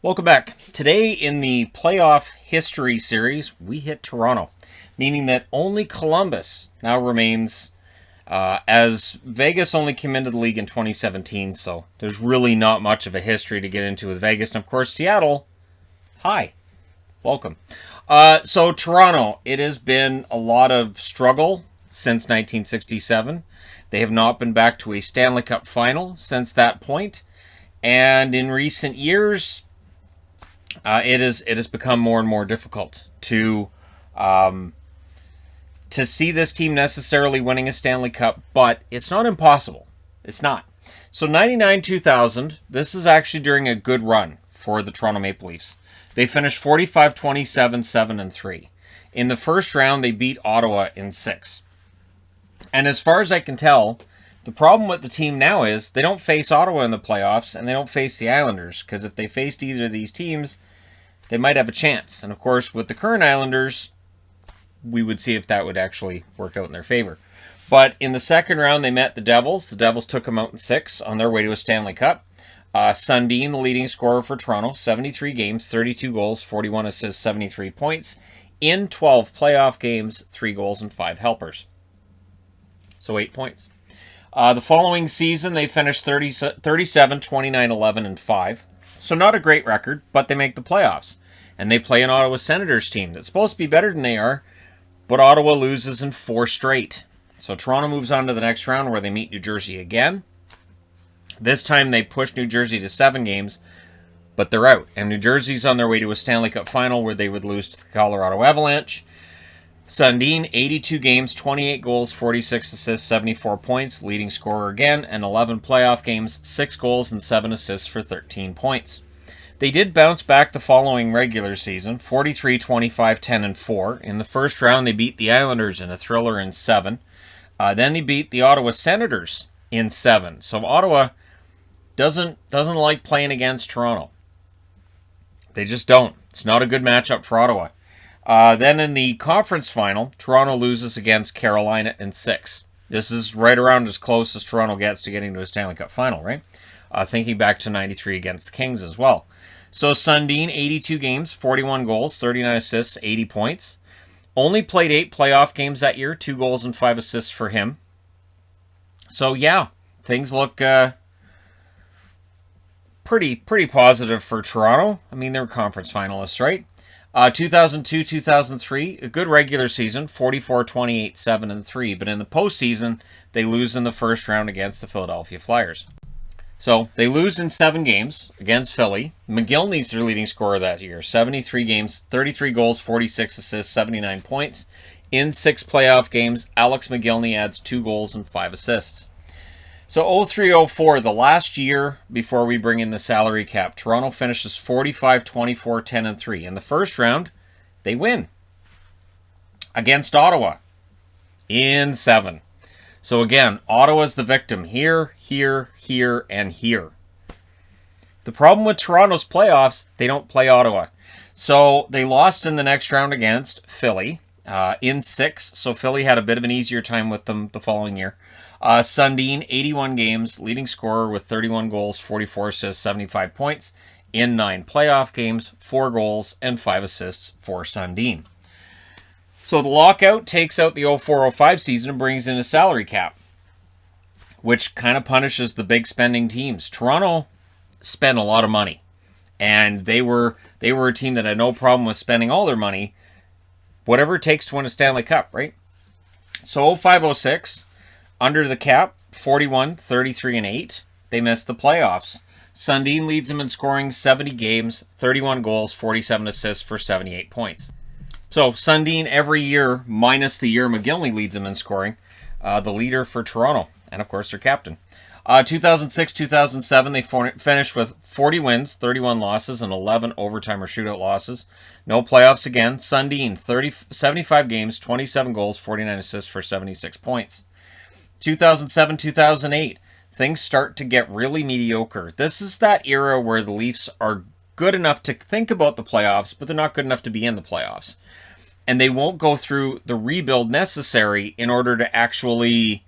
Welcome back. Today in the playoff history series, we hit Toronto, meaning that only Columbus now remains, as Vegas only came into the league in 2017, so there's really not much of a history to get into with Vegas. And of course, Seattle, hi, welcome. So Toronto, it has been a lot of struggle since 1967. They have not been back to a Stanley Cup final since that point. And in recent years, it has become more and more difficult to see this team necessarily winning a Stanley Cup, but it's not impossible. It's not. So 99-2000, this is actually during a good run for the Toronto Maple Leafs. They finished 45-27, 7-3. In the first round, they beat Ottawa in 6. And as far as I can tell, the problem with the team now is they don't face Ottawa in the playoffs, and they don't face the Islanders, because if they faced either of these teams, they might have a chance. And of course, with the current Islanders, we would see if that would actually work out in their favor. But in the second round, they met the Devils. The Devils took them out in 6 on their way to a Stanley Cup. Sundin, the leading scorer for Toronto, 73 games, 32 goals, 41 assists, 73 points. In 12 playoff games, 3 goals and 5 helpers. So 8 points. The following season, they finished 37, 29, 11, and 5. So not a great record, but they make the playoffs. And they play an Ottawa Senators team that's supposed to be better than they are, but Ottawa loses in 4 straight. So Toronto moves on to the next round where they meet New Jersey again. This time they push New Jersey to 7 games, but they're out. And New Jersey's on their way to a Stanley Cup final where they would lose to the Colorado Avalanche. Sundin, 82 games, 28 goals, 46 assists, 74 points, leading scorer again, and 11 playoff games, 6 goals and 7 assists for 13 points. They did bounce back the following regular season, 43, 25, 10, and 4. In the first round, they beat the Islanders in a thriller in 7. Then they beat the Ottawa Senators in 7. So Ottawa doesn't like playing against Toronto. They just don't. It's not a good matchup for Ottawa. Then in the conference final, Toronto loses against Carolina in 6. This is right around as close as Toronto gets to getting to a Stanley Cup final, right? Thinking back to 93 against the Kings as well. So Sundin, 82 games, 41 goals, 39 assists, 80 points. Only played 8 playoff games that year, 2 goals and 5 assists for him. So yeah, things look pretty positive for Toronto. I mean, they're conference finalists, right? 2002-2003, a good regular season, 44-28, 7-3. But in the postseason, they lose in the first round against the Philadelphia Flyers. So they lose in 7 games against Philly. McGillney's their leading scorer that year. 73 games, 33 goals, 46 assists, 79 points. In 6 playoff games, Alex McGillney adds 2 goals and 5 assists. So 03-04, the last year before we bring in the salary cap, Toronto finishes 45-24, 10-3. In the first round, they win against Ottawa in 7. So again, Ottawa's the victim here, and here. The problem with Toronto's playoffs, they don't play Ottawa. So they lost in the next round against Philly in 6. So Philly had a bit of an easier time with them the following year. Sundin, 81 games, leading scorer with 31 goals, 44 assists, 75 points. In 9 playoff games, 4 goals and 5 assists for Sundin. So the lockout takes out the 04-05 season and brings in a salary cap, which kind of punishes the big spending teams. Toronto spent a lot of money, and they were a team that had no problem with spending all their money, whatever it takes to win a Stanley Cup, right? So 05-06, under the cap, 41, 33, and 8. They missed the playoffs. Sundin leads them in scoring 70 games, 31 goals, 47 assists for 78 points. So Sundin every year, minus the year McGillney leads them in scoring, the leader for Toronto, and of course their captain. 2006-2007, they finished with 40 wins, 31 losses, and 11 overtime or shootout losses. No playoffs again. Sundin, 75 games, 27 goals, 49 assists for 76 points. 2007-2008, things start to get really mediocre. This is that era where the Leafs are good enough to think about the playoffs, but they're not good enough to be in the playoffs. And they won't go through the rebuild necessary in order to actually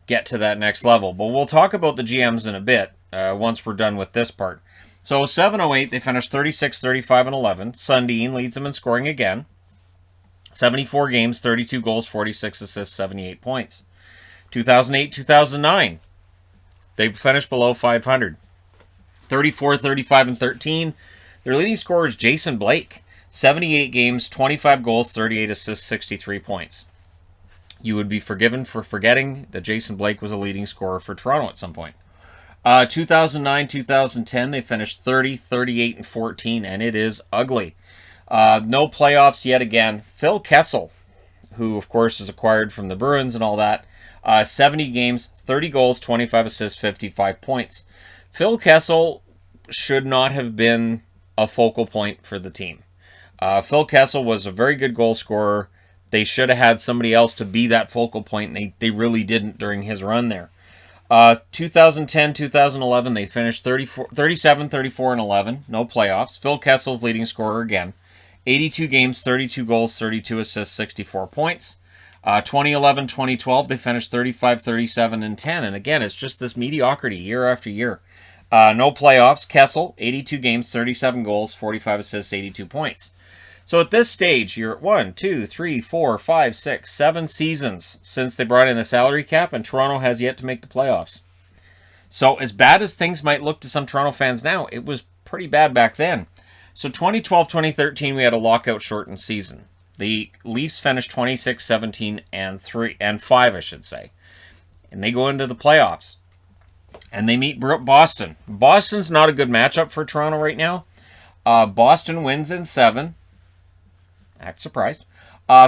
get to that next level. But we'll talk about the GMs in a bit once we're done with this part. So 07-08, they finished 36, 35, and 11. Sundin leads them in scoring again. 74 games, 32 goals, 46 assists, 78 points. 2008-2009, they finished below 500. 34, 35, and 13. Their leading scorer is Jason Blake. 78 games, 25 goals, 38 assists, 63 points. You would be forgiven for forgetting that Jason Blake was a leading scorer for Toronto at some point. 2009-2010, they finished 30, 38, and 14, and it is ugly. No playoffs yet again. Phil Kessel, who, of course, is acquired from the Bruins and all that, 70 games, 30 goals, 25 assists, 55 points. Phil Kessel should not have been a focal point for the team. Phil Kessel was a very good goal scorer. They should have had somebody else to be that focal point, and they really didn't during his run there. 2010-2011, they finished 37, 34, and 11. No playoffs. Phil Kessel's leading scorer again. 82 games, 32 goals, 32 assists, 64 points. 2011-2012, they finished 35, 37, and 10. And again, it's just this mediocrity year after year. No playoffs. Kessel, 82 games, 37 goals, 45 assists, 82 points. So at this stage, you're at 1, 2, 3, 4, 5, 6, 7 seasons since they brought in the salary cap, and Toronto has yet to make the playoffs. So as bad as things might look to some Toronto fans now, it was pretty bad back then. So 2012-2013, we had a lockout shortened season. The Leafs finished 26, 17, and 5, I should say. And they go into the playoffs. And they meet Boston. Boston's not a good matchup for Toronto right now. Boston wins in 7. Act surprised.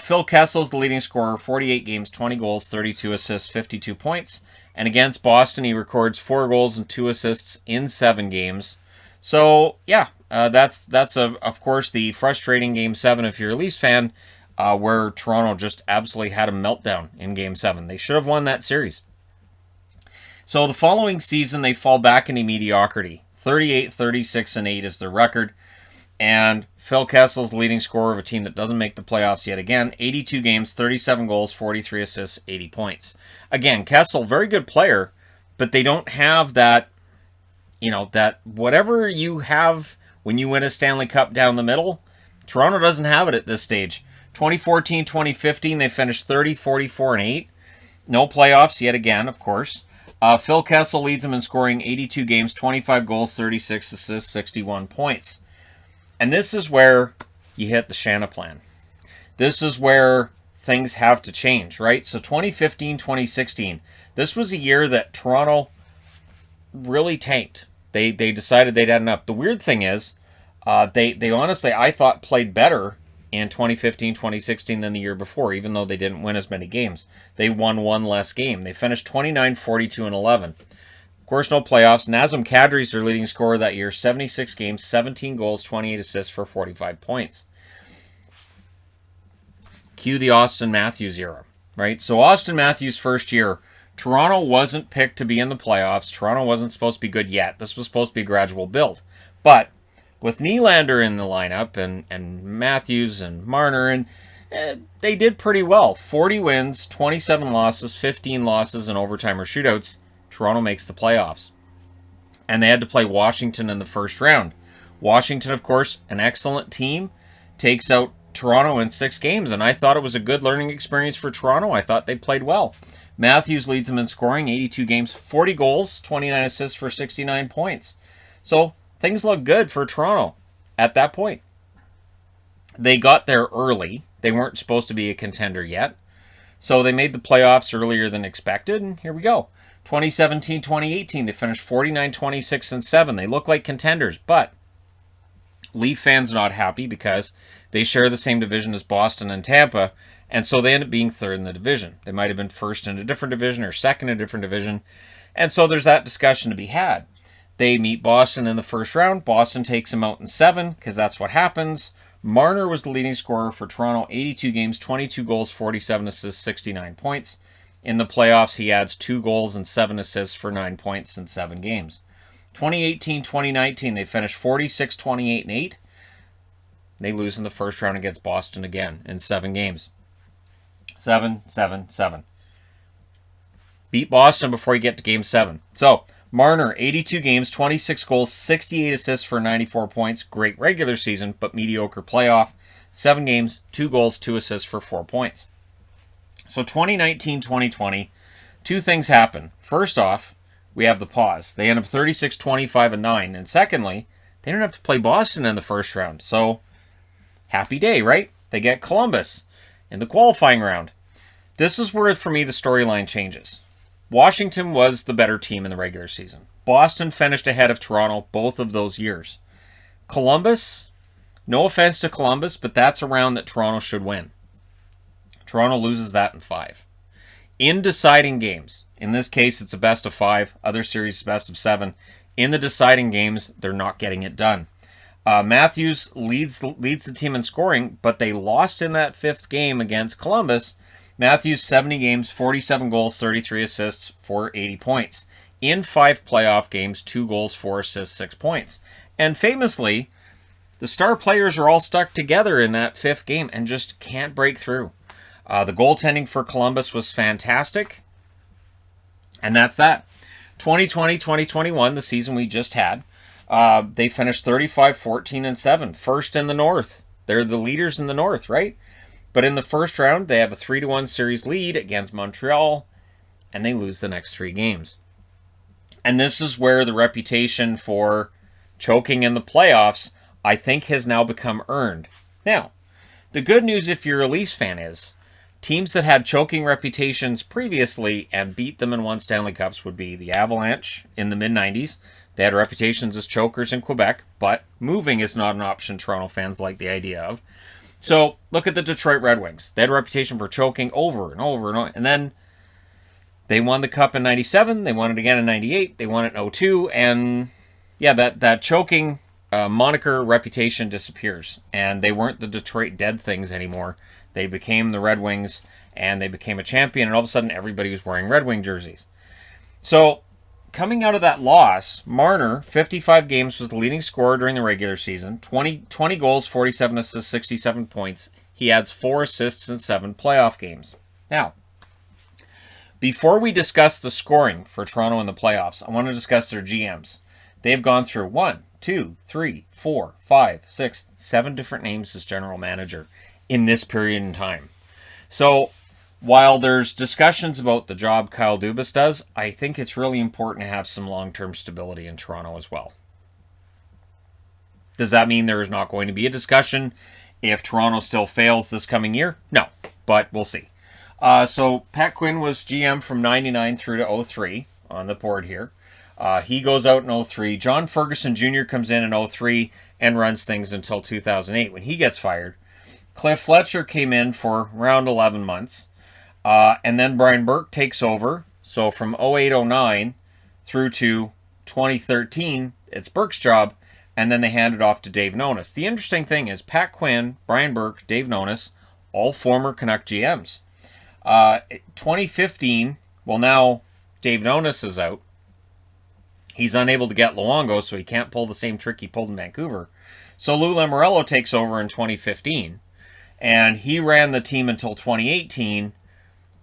Phil Kessel's the leading scorer, 48 games, 20 goals, 32 assists, 52 points. And against Boston, he records 4 goals and 2 assists in 7 games. So, yeah, that's of course, the frustrating Game 7 if you're a Leafs fan, where Toronto just absolutely had a meltdown in Game 7. They should have won that series. So the following season, they fall back into mediocrity. 38, 36, and 8 is their record. And Phil Kessel's leading scorer of a team that doesn't make the playoffs yet again. 82 games, 37 goals, 43 assists, 80 points. Again, Kessel, very good player, but they don't have that, that whatever you have when you win a Stanley Cup down the middle, Toronto doesn't have it at this stage. 2014-2015, they finished 30, 44, and 8. No playoffs yet again, of course. Phil Kessel leads them in scoring 82 games, 25 goals, 36 assists, 61 points. And this is where you hit the Shannon plan. This is where things have to change, right? So 2015-2016, this was a year that Toronto really tanked. They decided they'd had enough. The weird thing is, they honestly, I thought, played better in 2015-2016 than the year before, even though they didn't win as many games. They won one less game. They finished 29, 42, and 11. Of course, no playoffs. Nazem Kadri's their leading scorer that year. 76 games, 17 goals, 28 assists for 45 points. Cue the Austin Matthews era, right? So Austin Matthews' first year, Toronto wasn't picked to be in the playoffs. Toronto wasn't supposed to be good yet. This was supposed to be a gradual build. But with Nylander in the lineup and Matthews and Marner, and they did pretty well. 40 wins, 27 losses, 15 losses in overtime or shootouts. Toronto makes the playoffs. And they had to play Washington in the first round. Washington, of course, an excellent team, takes out Toronto in 6 games. And I thought it was a good learning experience for Toronto. I thought they played well. Matthews leads them in scoring, 82 games, 40 goals, 29 assists for 69 points. So things look good for Toronto at that point. They got there early. They weren't supposed to be a contender yet. So they made the playoffs earlier than expected, and here we go. 2017-2018, they finished 49, 26, and 7. They look like contenders, but Leaf fans are not happy because they share the same division as Boston and Tampa, and so they end up being third in the division. They might have been first in a different division or second in a different division, and so there's that discussion to be had. They meet Boston in the first round. Boston takes them out in 7 because that's what happens. Marner was the leading scorer for Toronto, 82 games, 22 goals, 47 assists, 69 points. In the playoffs, he adds 2 goals and 7 assists for 9 points in 7 games. 2018-2019, they finished 46, 28, and 8. They lose in the first round against Boston again in 7 games. 7, 7, 7. Beat Boston before you get to Game 7. So, Marner, 82 games, 26 goals, 68 assists for 94 points. Great regular season, but mediocre playoff. 7 games, 2 goals, 2 assists for 4 points. So 2019-2020, two things happen. First off, we have the pause. They end up 36, 25, and 9. And secondly, they don't have to play Boston in the first round. So, happy day, right? They get Columbus in the qualifying round. This is where, for me, the storyline changes. Washington was the better team in the regular season. Boston finished ahead of Toronto both of those years. Columbus, no offense to Columbus, but that's a round that Toronto should win. Toronto loses that in 5. In deciding games, in this case it's a best of 5, other series best of 7. In the deciding games, they're not getting it done. Matthews leads the team in scoring, but they lost in that 5th game against Columbus. Matthews, 70 games, 47 goals, 33 assists for 80 points. In 5 playoff games, 2 goals, 4 assists, 6 points. And famously, the star players are all stuck together in that 5th game and just can't break through. The goaltending for Columbus was fantastic. And that's that. 2020-2021, the season we just had, they finished 35-14-7, first in the North. They're the leaders in the North, right? But in the first round, they have a 3-1 series lead against Montreal, and they lose the next 3 games. And this is where the reputation for choking in the playoffs, I think, has now become earned. Now, the good news if you're a Leafs fan is, teams that had choking reputations previously and beat them and won Stanley Cups would be the Avalanche in the mid-90s. They had reputations as chokers in Quebec, but moving is not an option Toronto fans like the idea of. So, look at the Detroit Red Wings. They had a reputation for choking over and over and over. And then they won the Cup in 97. They won it again in 98. They won it in 02. And, yeah, that choking moniker reputation disappears. And they weren't the Detroit Dead Things anymore. They became the Red Wings, and they became a champion. And all of a sudden, everybody was wearing Red Wing jerseys. So, coming out of that loss, Marner, 55 games, was the leading scorer during the regular season. 20 goals, 47 assists, 67 points. He adds 4 assists in 7 playoff games. Now, before we discuss the scoring for Toronto in the playoffs, I want to discuss their GMs. They've gone through 1, 2, 3, 4, 5, 6, 7 different names as general manager in this period in time. So, while there's discussions about the job Kyle Dubas does, I think it's really important to have some long-term stability in Toronto as well. Does that mean there is not going to be a discussion if Toronto still fails this coming year? No, but we'll see. So Pat Quinn was GM from 99 through to 03 on the board here. He goes out in 03. John Ferguson Jr. comes in 03 and runs things until 2008 when he gets fired. Cliff Fletcher came in for around 11 months. And then Brian Burke takes over. So from 08-09 through to 2013, it's Burke's job. And then they hand it off to Dave Nonis. The interesting thing is Pat Quinn, Brian Burke, Dave Nonis, all former Canuck GMs. 2015, well now Dave Nonis is out. He's unable to get Luongo, so he can't pull the same trick he pulled in Vancouver. So Lou Lamoriello takes over in 2015. And he ran the team until 2018.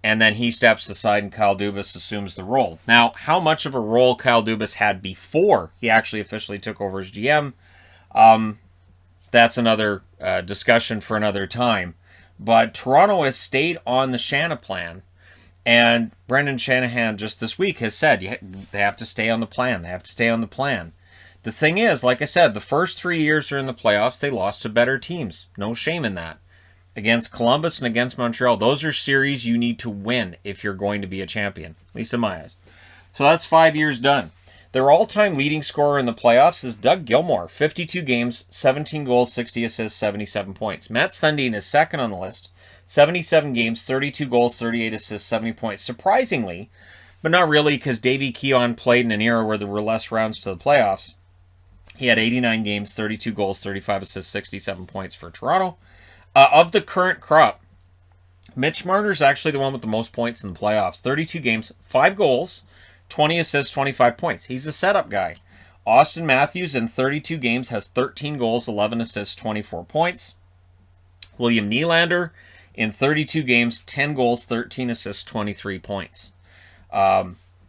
And then he steps aside and Kyle Dubas assumes the role. Now, how much of a role Kyle Dubas had before he actually officially took over as GM, that's another discussion for another time. But Toronto has stayed on the Shanna plan. And Brendan Shanahan just this week has said they have to stay on the plan. They have to stay on the plan. The thing is, like I said, the first 3 years they're in the playoffs, they lost to better teams. No shame in that. Against Columbus and against Montreal. Those are series you need to win if you're going to be a champion, at least in my eyes. So that's 5 years done. Their all-time leading scorer in the playoffs is Doug Gilmour. 52 games, 17 goals, 60 assists, 77 points. Matt Sundin is second on the list. 77 games, 32 goals, 38 assists, 70 points. Surprisingly, but not really because Davey Keon played in an era where there were less rounds to the playoffs. He had 89 games, 32 goals, 35 assists, 67 points for Toronto. Of the current crop, Mitch Marner's actually the one with the most points in the playoffs. 32 games, 5 goals, 20 assists, 25 points. He's a setup guy. Austin Matthews in 32 games has 13 goals, 11 assists, 24 points. William Nylander in 32 games, 10 goals, 13 assists, 23 points.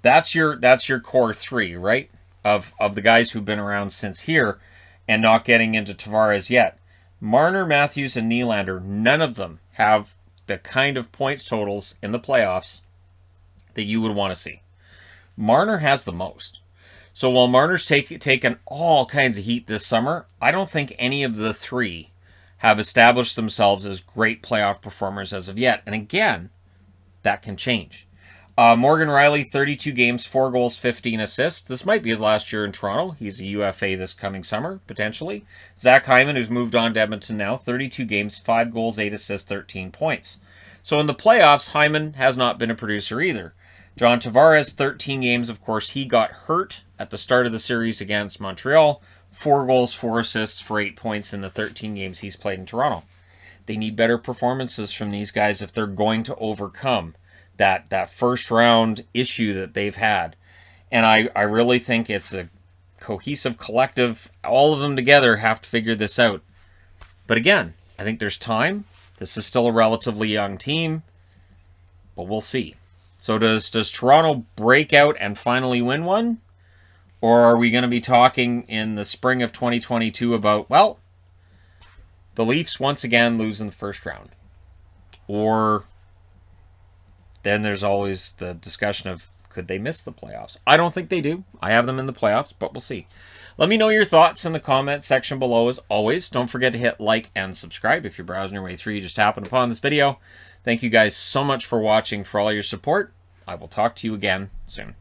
That's your core three, right? Of the guys who've been around since here and not getting into Tavares yet. Marner, Matthews, and Nylander, none of them have the kind of points totals in the playoffs that you would want to see. Marner has the most. So while Marner's taken all kinds of heat this summer, I don't think any of the three have established themselves as great playoff performers as of yet. And again, that can change. Morgan Rielly, 32 games, 4 goals, 15 assists. This might be his last year in Toronto. He's a UFA this coming summer, potentially. Zach Hyman, who's moved on to Edmonton now, 32 games, 5 goals, 8 assists, 13 points. So in the playoffs, Hyman has not been a producer either. John Tavares, 13 games. Of course, he got hurt at the start of the series against Montreal. 4 goals, 4 assists for 8 points in the 13 games he's played in Toronto. They need better performances from these guys if they're going to overcome that first round issue that they've had. And I really think it's a cohesive collective. All of them together have to figure this out. But again, I think there's time. This is still a relatively young team, but we'll see. So does Toronto break out and finally win one? Or are we going to be talking in the spring of 2022 about, well, the Leafs once again lose in the first round? Or then there's always the discussion of, could they miss the playoffs? I don't think they do. I have them in the playoffs, but we'll see. Let me know your thoughts in the comment section below as always. Don't forget to hit like and subscribe if you're browsing your way through. You just happened upon this video. Thank you guys so much for watching, for all your support. I will talk to you again soon.